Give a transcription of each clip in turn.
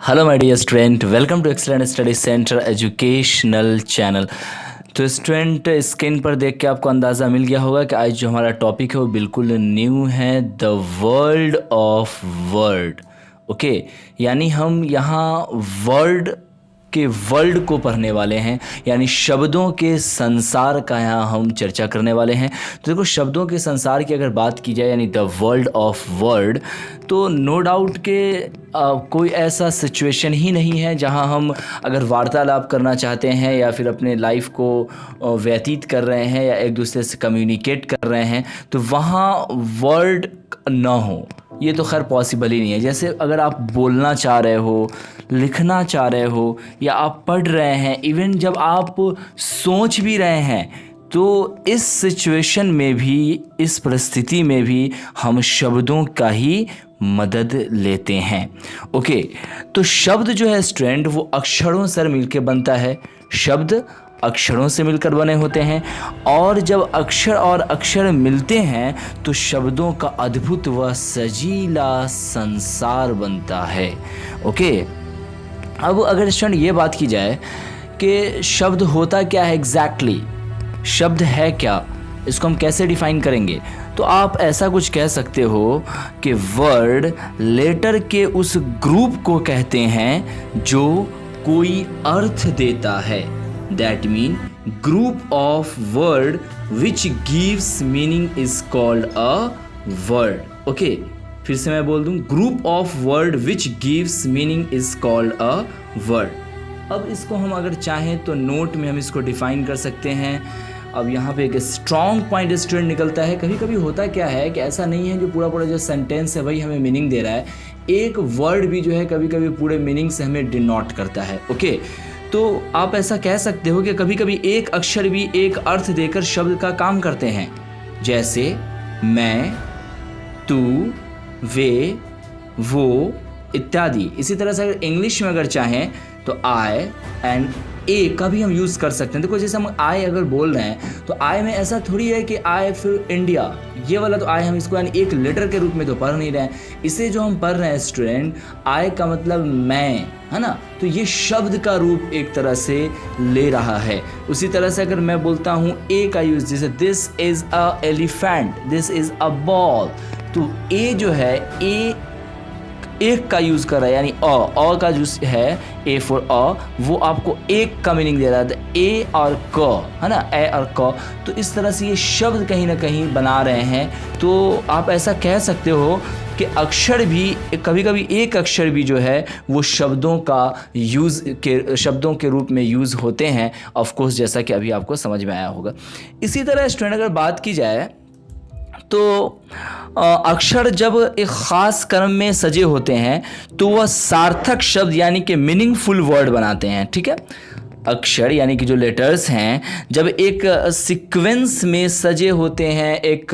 Hello my dear student, welcome to excellent study centre educational channel. तो student, screen पर देख के आपको अंदाज़ा मिल गया होगा कि आज जो हमारा टॉपिक है वो बिल्कुल न्यू है, the world of word. Okay, यानी हम यहाँ वर्ल्ड को पढ़ने वाले हैं, यानी शब्दों के संसार का यहाँ हम चर्चा करने वाले हैं। तो देखो, शब्दों के संसार की अगर बात की जाए यानी द वर्ल्ड ऑफ वर्ड, तो नो डाउट के कोई ऐसा सिचुएशन ही नहीं है जहां हम अगर वार्तालाप करना चाहते हैं या फिर अपने लाइफ को व्यतीत कर रहे हैं या एक दूसरे से कम्युनिकेट कर रहे हैं तो वहाँ वर्ड ना हो, ये तो खैर पॉसिबल ही नहीं है। जैसे अगर आप बोलना चाह रहे हो, लिखना चाह रहे हो या आप पढ़ रहे हैं, इवन जब आप सोच भी रहे हैं, तो इस सिचुएशन में भी, इस परिस्थिति में भी हम शब्दों का ही मदद लेते हैं। ओके, तो शब्द जो है स्टूडेंट वो अक्षरों से मिलकर बनता है। शब्द अक्षरों से मिलकर बने होते हैं और जब अक्षर और अक्षर मिलते हैं तो शब्दों का अद्भुत व सजीला संसार बनता है। ओके, अब अगर स्टूडेंट ये बात की जाए कि शब्द होता क्या है एग्जैक्टली, शब्द है क्या, इसको हम कैसे डिफाइन करेंगे, तो आप ऐसा कुछ कह सकते हो कि वर्ड लेटर के उस ग्रुप को कहते हैं जो कोई अर्थ देता है। That mean group of word which gives meaning is called a word. Okay, फिर से मैं बोल दूं, group of word which gives meaning is called a word. अब इसको हम अगर चाहें तो नोट में हम इसको डिफाइन कर सकते हैं। अब यहाँ पे एक स्ट्रॉन्ग पॉइंट स्टूडेंट निकलता है। कभी कभी होता क्या है कि ऐसा नहीं है जो पूरा जो सेंटेंस है वही हमें मीनिंग दे रहा है, एक वर्ड भी जो है कभी कभी पूरे मीनिंग से हमें डिनोट करता है। ओके, तो आप ऐसा कह सकते हो कि कभी कभी एक अक्षर भी एक अर्थ देकर शब्द का काम करते हैं, जैसे मैं, तू, वे, वो इत्यादि। इसी तरह से अगर इंग्लिश में अगर चाहें तो आई एंड ए का भी हम यूज़ कर सकते हैं। देखो, जैसे हम आई अगर बोल रहे हैं तो आई में ऐसा थोड़ी है कि आई फिर इंडिया, ये वाला तो आई हम इसको यानी एक लेटर के रूप में तो पढ़ नहीं रहे हैं। इसे जो हम पढ़ रहे हैं स्टूडेंट, आई का मतलब मैं, है ना, तो ये शब्द का रूप एक तरह से ले रहा है। उसी तरह से अगर मैं बोलता हूँ ए का यूज़, जैसे this is a elephant, this is a ball, तो ए जो है एक का यूज़ कर रहा है, यानी अ का जो है ए फॉर अ, वो आपको एक का मीनिंग दे रहा है, ए और क, है ना, ए और क। तो इस तरह से ये शब्द कहीं ना कहीं बना रहे हैं। तो आप ऐसा कह सकते हो कि अक्षर भी कभी कभी एक अक्षर भी जो है वो शब्दों के रूप में यूज़ होते हैं। ऑफ कोर्स, जैसा कि अभी आपको समझ में आया होगा। इसी तरह स्टूडेंट अगर बात की जाए तो अक्षर जब एक ख़ास क्रम में सजे होते हैं तो वह सार्थक शब्द यानी कि मीनिंगफुल वर्ड बनाते हैं। ठीक है, अक्षर यानी कि जो लेटर्स हैं जब एक सीक्वेंस में सजे होते हैं, एक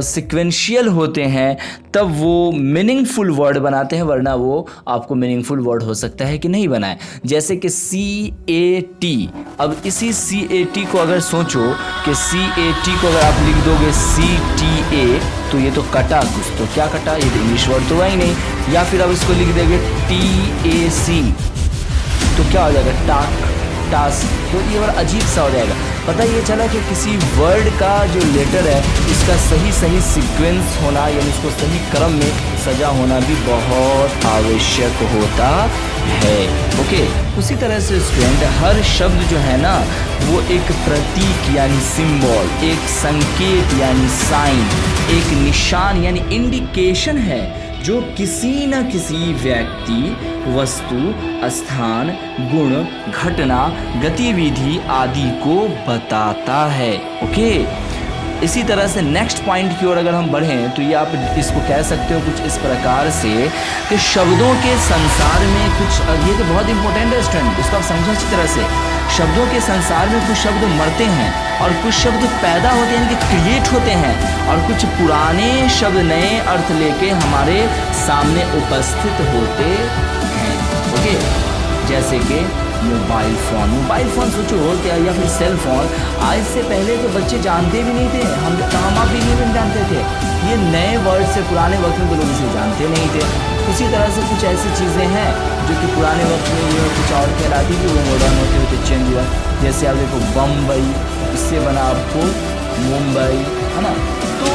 सीक्वेंशियल होते हैं, तब वो मीनिंगफुल वर्ड बनाते हैं, वरना वो आपको मीनिंगफुल वर्ड हो सकता है कि नहीं बनाए। जैसे कि CAT, अब इसी CAT को अगर सोचो कि CAT को अगर आप लिख दोगे CTA, तो ये तो कटा कुछ, तो क्या कटा, ये तो इंग्लिश वर्ड तो हुआ ही नहीं। या फिर अब इसको लिख देंगे TAC, तो क्या हो जाएगा, टास्क, तो ये बड़ा अजीब सा हो जाएगा। पता ये चला कि किसी वर्ड का जो लेटर है इसका सही सीक्वेंस होना, यानी उसको सही क्रम में सजा होना भी बहुत आवश्यक होता है। ओके, उसी तरह से स्टूडेंट हर शब्द जो है ना वो एक प्रतीक यानी सिंबल, एक संकेत यानी साइन, एक निशान यानी इंडिकेशन है जो किसी न किसी व्यक्ति, वस्तु, स्थान, गुण, घटना, गतिविधि आदि को बताता है। ओके, इसी तरह से नेक्स्ट पॉइंट की ओर अगर हम बढ़ें तो ये आप इसको कह सकते हो कुछ इस प्रकार से कि शब्दों के संसार में कुछ, ये तो बहुत इंपॉर्टेंट है स्टूडेंट, इसको आप समझें अच्छी तरह से। शब्दों के संसार में कुछ शब्द मरते हैं और कुछ शब्द पैदा होते हैं, यानी कि क्रिएट होते हैं, और कुछ पुराने शब्द नए अर्थ लेके हमारे सामने उपस्थित होते हैं। ओके, जैसे कि मोबाइल फ़ोन सोचो क्या, या फिर सेल फ़ोन, आज से पहले तो बच्चे जानते भी नहीं थे, हम भी नहीं जानते थे। ये नए वर्ड से पुराने वक्त में तो लोग इसे जानते नहीं थे। उसी तरह से कुछ ऐसी चीज़ें हैं जो कि पुराने वक्त में ये कुछ और कहलाती थी, वो मॉडर्न होते होते चेंज हुआ। जैसे आप देखो बम्बई, इससे बना आपको मुंबई, है ना। तो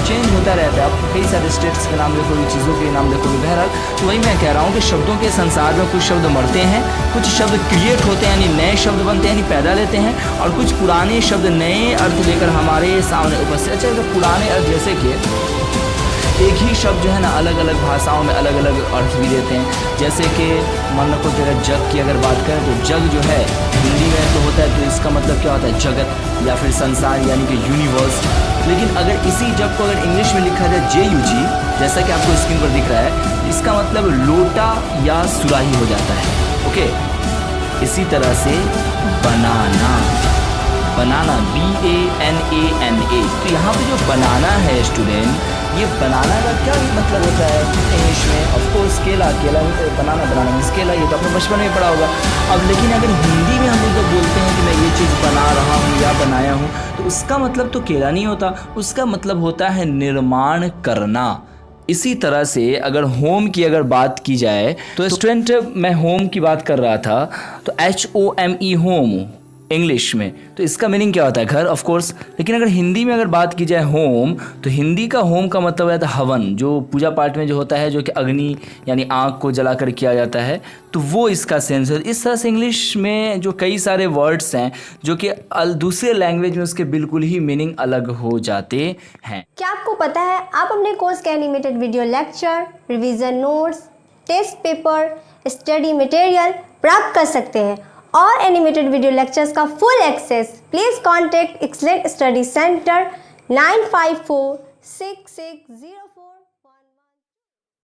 चेंज होता रहता है। आप कई सारे स्टेट्स के नाम देखोगे, चीज़ों के नाम देखोगे। बहरहाल तो वही मैं कह रहा हूँ कि शब्दों के संसार में कुछ शब्द मरते हैं, कुछ शब्द क्रिएट होते हैं यानी नए शब्द बनते हैं यानी पैदा लेते हैं, और कुछ पुराने शब्द नए अर्थ लेकर हमारे सामने उपस्थित। अच्छा, तो पुराने अर्थ जैसे कि एक ही शब्द जो है ना अलग अलग भाषाओं में अलग अलग अर्थ भी देते हैं। जैसे कि मान लो कोई अगर जग की अगर बात करें तो जग जो है हिंदी में तो होता है, तो इसका मतलब क्या होता है, जगत या फिर संसार यानी कि यूनिवर्स। लेकिन अगर इसी जग को अगर इंग्लिश में लिखा जाए JUG, जैसा कि आपको स्क्रीन पर दिख रहा है, इसका मतलब लोटा या सुराही हो जाता है। ओके, इसी तरह से बनाना, बनाना BANANA। तो यहाँ पे जो बनाना है स्टूडेंट, ये बनाना का क्या मतलब होता है इंग्लिश में? ऑफ कोर्स केला, केला बनाना, बनाना मीन्स केला, ये तो आपने बचपन में पढ़ा होगा। अब लेकिन अगर हिंदी में हम लोग जब बोलते हैं कि मैं ये चीज़ बना रहा हूँ या बनाया हूँ, तो उसका मतलब तो केला नहीं होता, उसका मतलब होता है निर्माण करना। इसी तरह से अगर होम की अगर बात की जाए तो स्टूडेंट मैं होम की बात कर रहा था, तो HOME होम इंग्लिश में, तो इसका मीनिंग क्या होता है, घर ऑफ कोर्स। लेकिन अगर हिंदी में अगर बात की जाए होम, तो हिंदी का होम का मतलब है हवन, जो पूजा पाठ में जो होता है, जो कि अग्नि यानी आग को जलाकर किया जाता है, तो वो इसका सेंस है। इस तरह से इंग्लिश में जो कई सारे वर्ड्स हैं जो कि दूसरे लैंग्वेज में उसके बिल्कुल ही मीनिंग अलग हो जाते हैं। क्या आपको पता है आप अपने कोर्स के animated video lecture, revision notes, test paper, study material प्राप्त कर सकते हैं और एनिमेटेड वीडियो लेक्चर्स का full access please contact excellent study centre 954660